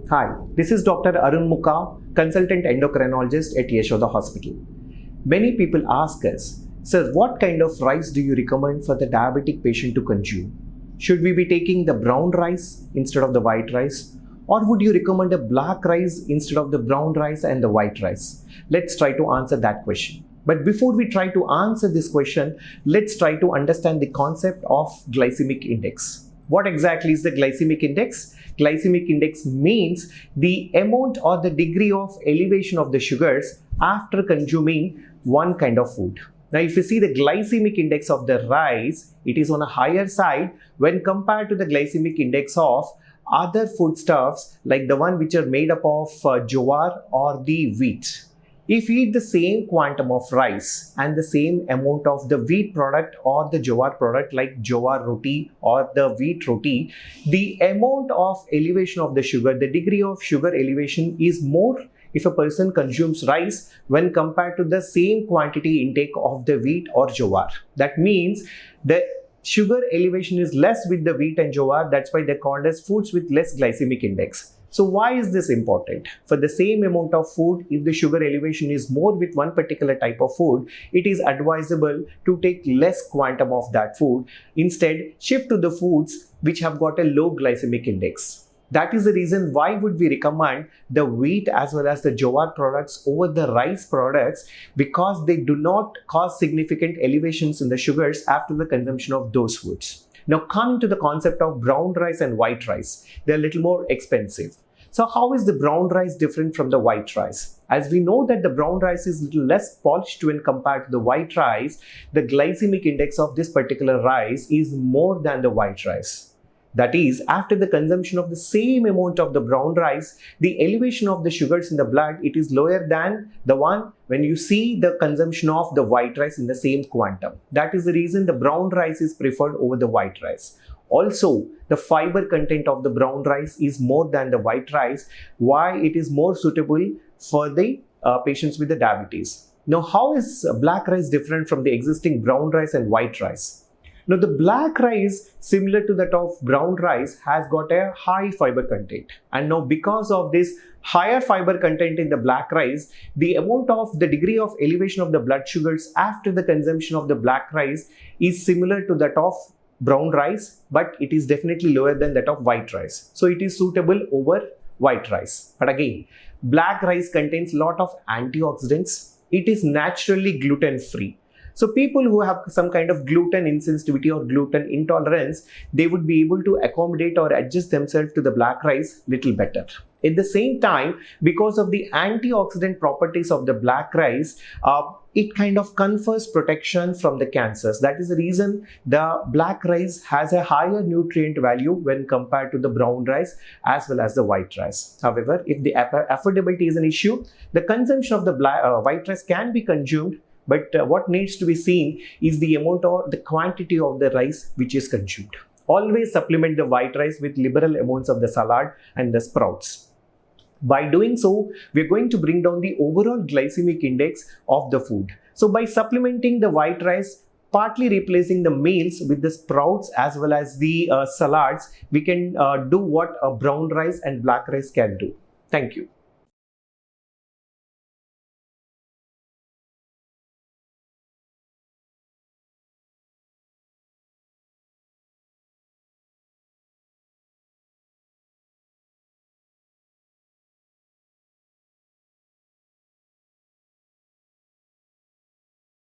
Hi, this is Dr. ARUN MUKKA, consultant endocrinologist at Yashoda Hospital. Many people ask us, sir, what kind of rice do you recommend for the diabetic patient to consume? Should we be taking the brown rice instead of the white rice? Or would you recommend a black rice instead of the brown rice and the white rice? Let's try to answer that question. But before we try to answer this question, let's try to understand the concept of glycemic index. What exactly is the glycemic index? Glycemic index means the amount or the degree of elevation of the sugars after consuming one kind of food. Now, if you see the glycemic index of the rice, it is on a higher side when compared to the glycemic index of other foodstuffs like the one which are made up of jowar or the wheat. If you eat the same quantum of rice and the same amount of the wheat product or the jowar product like jowar roti or the wheat roti, the amount of elevation of the sugar, the degree of sugar elevation is more if a person consumes rice when compared to the same quantity intake of the wheat or jowar. That means the sugar elevation is less with the wheat and jowar. That's why they're called as foods with less glycemic index. So why is this important? For the same amount of food, if the sugar elevation is more with one particular type of food, it is advisable to take less quantum of that food. Instead, shift to the foods which have got a low glycemic index. That is the reason why would we recommend the wheat as well as the jowar products over the rice products, because they do not cause significant elevations in the sugars after the consumption of those foods. Now, coming to the concept of brown rice and white rice, they're a little more expensive. So how is the brown rice different from the white rice? As we know that the brown rice is a little less polished when compared to the white rice, the glycemic index of this particular rice is more than the white rice. That is, after the consumption of the same amount of the brown rice, the elevation of the sugars in the blood, it is lower than the one when you see the consumption of the white rice in the same quantum. That is the reason the brown rice is preferred over the white rice. Also, the fiber content of the brown rice is more than the white rice. Why it is more suitable for the patients with the diabetes. Now, how is black rice different from the existing brown rice and white rice? Now, the black rice, similar to that of brown rice, has got a high fiber content. And now, because of this higher fiber content in the black rice, the amount of the degree of elevation of the blood sugars after the consumption of the black rice is similar to that of brown rice, but it is definitely lower than that of white rice. So, it is suitable over white rice. But again, black rice contains a lot of antioxidants. It is naturally gluten-free. So people who have some kind of gluten insensitivity or gluten intolerance, they would be able to accommodate or adjust themselves to the black rice little better. At the same time, because of the antioxidant properties of the black rice, it kind of confers protection from the cancers. That is the reason the black rice has a higher nutrient value when compared to the brown rice as well as the white rice. However, if the affordability is an issue, the consumption of the white rice can be consumed. But what needs to be seen is the amount or the quantity of the rice which is consumed. Always supplement the white rice with liberal amounts of the salad and the sprouts. By doing so, we're going to bring down the overall glycemic index of the food. So by supplementing the white rice, partly replacing the meals with the sprouts as well as the salads, we can do what a brown rice and black rice can do. Thank you.